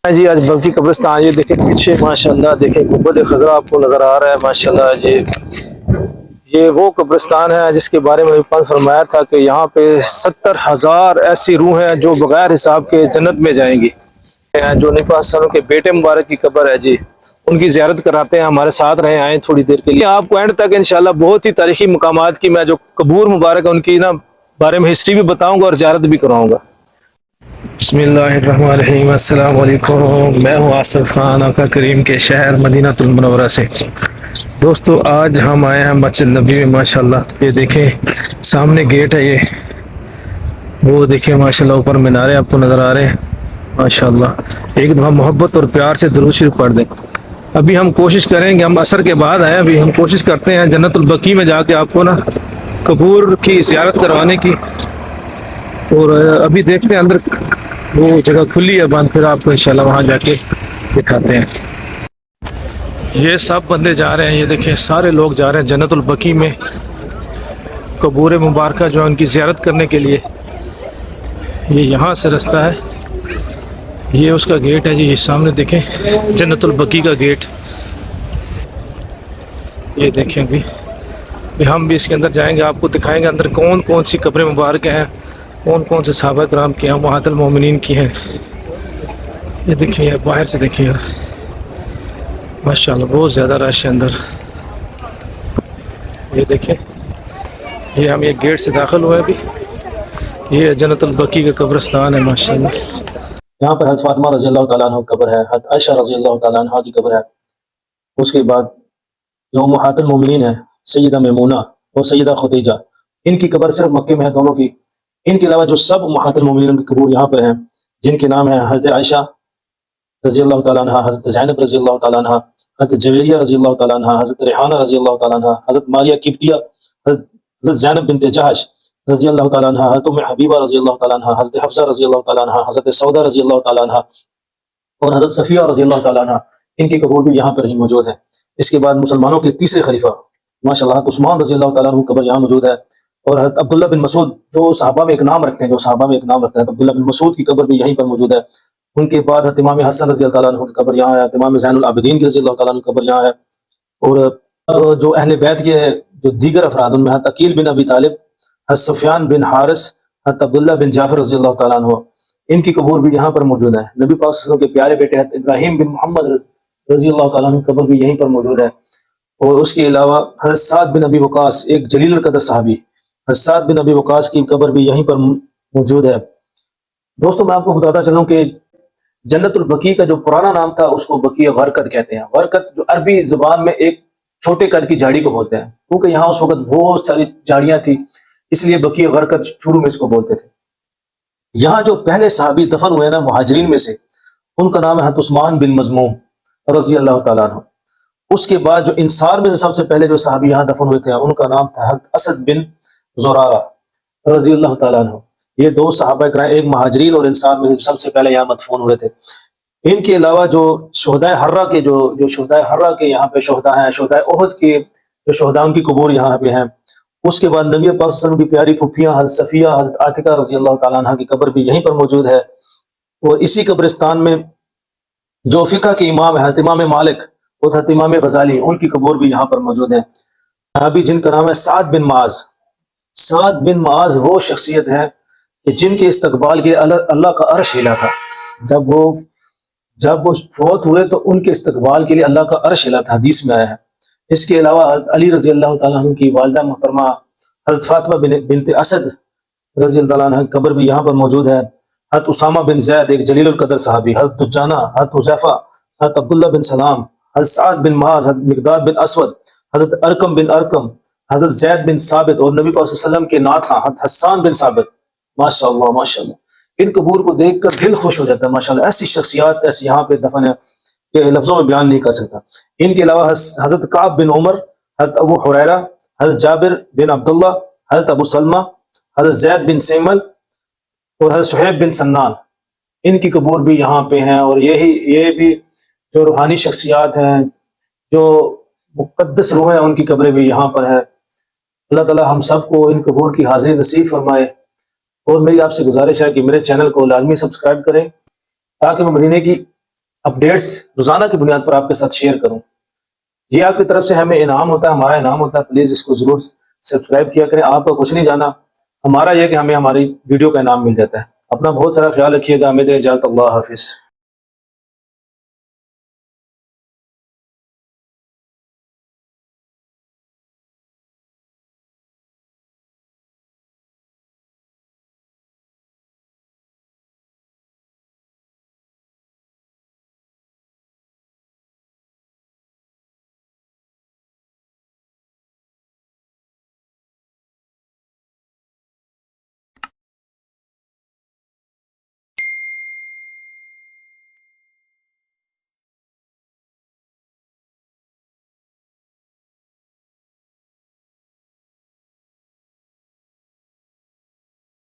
جی آج بلکی قبرستان یہ دیکھیں پیچھے ماشاءاللہ دیکھیں گنبد خضرا آپ کو نظر آ رہا ہے ماشاءاللہ جی. یہ وہ قبرستان ہے جس کے بارے میں پاک فرمایا تھا کہ یہاں پہ 70,000 ایسی روح ہیں جو بغیر حساب کے جنت میں جائیں گی. جو نبی پاک صلی اللہ علیہ وسلم کے بیٹے مبارک کی قبر ہے جی, ان کی زیارت کراتے ہیں. ہمارے ساتھ رہے آئیں تھوڑی دیر کے لیے, آپ کو اینڈ تک انشاءاللہ بہت ہی تاریخی مقامات کی میں جو قبور مبارک ہے ان کی نا بارے میں ہسٹری بھی بتاؤں گا اور زیارت بھی کراؤں گا. بسم اللہ الرحمن الرحیم. السلام علیکم. میں ہوں آصف خان, آقا کریم کے شہر مدینہ المنورہ سے. دوستو آج ہم آئے ہیں مسجد نبی میں ماشاءاللہ. یہ دیکھیں سامنے گیٹ ہے, یہ وہ دیکھیں ماشاءاللہ اوپر مینارے آپ کو نظر آ رہے ہیں ماشاءاللہ. ایک دفعہ محبت اور پیار سے درود شریف پڑھ دیں. ابھی ہم کوشش کریں گے, ہم عصر کے بعد آئے, ابھی ہم کوشش کرتے ہیں جنت البقیع میں جا کے آپ کو نا قبور کی زیارت کروانے کی. اور ابھی دیکھتے ہیں اندر وہ جگہ کھلی ہے بند, پھر آپ کو انشاءاللہ وہاں جا کے دکھاتے ہیں. یہ سب بندے جا رہے ہیں, یہ دیکھیں سارے لوگ جا رہے ہیں جنت البقیع میں قبور مبارکہ جو ہے ان کی زیارت کرنے کے لیے. یہ یہاں سے رستہ ہے, یہ اس کا گیٹ ہے جی, یہ سامنے دیکھیں جنت البقیع کا گیٹ. یہ دیکھیں ابھی ہم بھی اس کے اندر جائیں گے, آپ کو دکھائیں گے اندر کون کون سی قبریں مبارک ہیں, کون کون سے صحابہ کرام کی ہیں, امہات المومنین کی ہیں. یہ دیکھیں یار باہر سے دیکھیں یار ماشاءاللہ بہت زیادہ رش ہے اندر. یہ دیکھیں یہ ہم ایک گیٹ سے داخل ہوئے ابھی. یہ جنت البقیع کا قبرستان ہے ماشاءاللہ. یہاں پر حضرت فاطمہ رضی اللہ تعالیٰ عنہ کی قبر ہے, حضرت عائشہ رضی اللہ تعالیٰ عنہ کی قبر ہے. اس کے بعد جو امہات المومنین ہیں سیدہ میمونہ اور سیدہ خدیجہ, ان کی قبر صرف مکے میں ہے دونوں کی. ان کے علاوہ جو سب امہات المومنین کی قبور یہاں پر ہیں جن کے نام ہیں حضرت عائشہ رضی اللہ تعالیٰ عنہ, حضرت زینب رضی اللہ تعالیٰ عنہ, حضرت جویریہ رضی اللہ تعالیٰ عنہ, حضرت ریحانہ رضی اللہ تعالیٰ عنہ, حضرت ماریہ قبطیہ, حضرت زینب بنت جہش رضی اللہ تعالیٰ عنہ, حضرت ام حبیبہ رضی اللہ تعالیٰ عنہ, حضرت حفصہ رضی اللہ تعالیٰ عنہ, حضرت سودہ رضی اللہ تعالیٰ عنہ اور حضرت صفیہ رضی اللہ تعالیٰ عنہ. ان کی قبور بھی یہاں پر ہی موجود ہے. اس کے بعد مسلمانوں کے تیسرے خلیفہ ماشاءاللہ حضرت عثمان رضی اللہ تعالیٰ عنہ کی قبر یہاں موجود ہے. اور حضرت عبداللہ بن مسعود جو صحابہ میں ایک نام رکھتے ہیں, عبداللہ بن مسعود کی قبر بھی یہیں پر موجود ہے. ان کے بعد حضرت امام حسن رضی اللہ تعالیٰ عنہ کی قبر یہاں ہے, امام زین العابدین کی رضی اللہ تعالیٰ عنہ کی قبر یہاں ہے. اور جو اہل بیت کے جو دیگر افراد ان میں حضرت عقیل بن ابی طالب, حضرت سفیان بن حارث, حضرت عبداللہ بن جعفر رضی اللہ تعالیٰ عنہ, ان کی قبور بھی یہاں پر موجود ہے. نبی پاک صلی اللہ علیہ وسلم کے پیارے بیٹے حضرت ابراہیم بن محمد رضی اللہ تعالیٰ عنہ کی قبر بھی یہیں پر موجود ہے. اور اس کے علاوہ حضرت سعد بن ابی وقاص, ایک جلیل القدر صحابی, حضرت سعد بن ابی وقاص کی قبر بھی یہیں پر موجود ہے. دوستوں میں آپ کو بتاتا چلوں کہ جنت البقیع کا جو پرانا نام تھا اس کو بقیع غرقد کہتے ہیں. غرقد جو عربی زبان میں ایک چھوٹے قد کی جھاڑی کو بولتے ہیں, کیونکہ یہاں اس وقت بہت ساری جھاڑیاں تھی, اس لیے بقیع غرقد شروع میں اس کو بولتے تھے. یہاں جو پہلے صحابی دفن ہوئے نا مہاجرین میں سے, ان کا نام ہے حضرت عثمان بن مظموم رضی اللہ تعالیٰ عنہ. اس کے بعد جو انصار میں سے سب سے پہلے جو صحابی یہاں دفن ہوئے تھے ان کا نام تھا حضرت اسد بن زرارہ رضی اللہ تعالیٰ عنہ. یہ دو صحابہ کرام, ایک مہاجرین اور انصار میں سے سب سے پہلے یہاں مدفون ہوئے تھے. ان کے علاوہ جو شہدائے حرہ کے جو شہدائے حرہ کے یہاں پہ شہداء ہیں, شہدائے احد کے جو شہداء ان کی قبور یہاں پہ ہیں. اس کے بعد نبی پاک صلی اللہ علیہ وسلم کی پیاری پھپھیاں حضرت صفیہ, حضرت عاتکہ رضی اللہ تعالیٰ عنہ کی قبر بھی یہیں پر موجود ہے. اور اسی قبرستان میں جو فقہ کے امام ہیں حضرت امام مالک اور حضرت امام غزالی, ان کی قبور بھی یہاں پر موجود ہے. صحابی جن کا نام ہے سعد بن معاذ. سعد بن معاذ وہ شخصیت ہے کہ جن کے استقبال کے اللہ کا عرش ہلا تھا. جب وہ فوت ہوئے تو ان کے استقبال کے لیے اللہ کا عرش ہلا تھا, حدیث میں آیا ہے. اس کے علاوہ حضرت علی رضی اللہ تعالیٰ عنہ کی والدہ محترمہ حضرت فاطمہ بنت اسد رضی اللہ تعالیٰ عنہ کی قبر بھی یہاں پر موجود ہے. حضرت اسامہ بن زید ایک جلیل القدر صحابی, حضرت دجانہ, حضرت حذیفہ, حضرت عبداللہ بن سلام, حضرت سعد بن معاذ, حضرت مقداد بن اسود, حضرت ارقم بن ارقم, حضرت زید بن ثابت, اور نبی پاک صلی اللہ علیہ وسلم کے نعت خواں حضرت حسان بن ثابت. ماشاءاللہ ماشاءاللہ, ان قبور کو دیکھ کر دل خوش ہو جاتا ہے ماشاءاللہ. ایسی شخصیات ایسی یہاں پہ دفن ہے کہ لفظوں میں بیان نہیں کر سکتا. ان کے علاوہ حضرت کعب بن عمر, حضرت ابو حریرہ, حضرت جابر بن عبداللہ, حضرت ابو سلمہ, حضرت زید بن سیمل اور حضرت صہیب بن سنان, ان کی قبور بھی یہاں پہ ہیں. اور یہ بھی جو روحانی شخصیات ہیں, جو مقدس روح ہیں, ان کی قبریں بھی یہاں پر ہیں. اللہ تعالی ہم سب کو ان قبور کی حاضری نصیب فرمائے. اور میری آپ سے گزارش ہے کہ میرے چینل کو لازمی سبسکرائب کریں تاکہ میں مدینے کی اپڈیٹس روزانہ کی بنیاد پر آپ کے ساتھ شیئر کروں۔ یہ آپ کی طرف سے ہمیں انعام ہوتا ہے، ہمارا انعام ہوتا ہے، پلیز اس کو ضرور سبسکرائب کیا کریں۔ آپ کو کچھ نہیں جانا، ہمارا یہ کہ ہمیں ہماری ویڈیو کا انعام مل جاتا ہے۔ اپنا بہت سارا خیال رکھیے گا، ہمیں دے اجازت، اللہ حافظ۔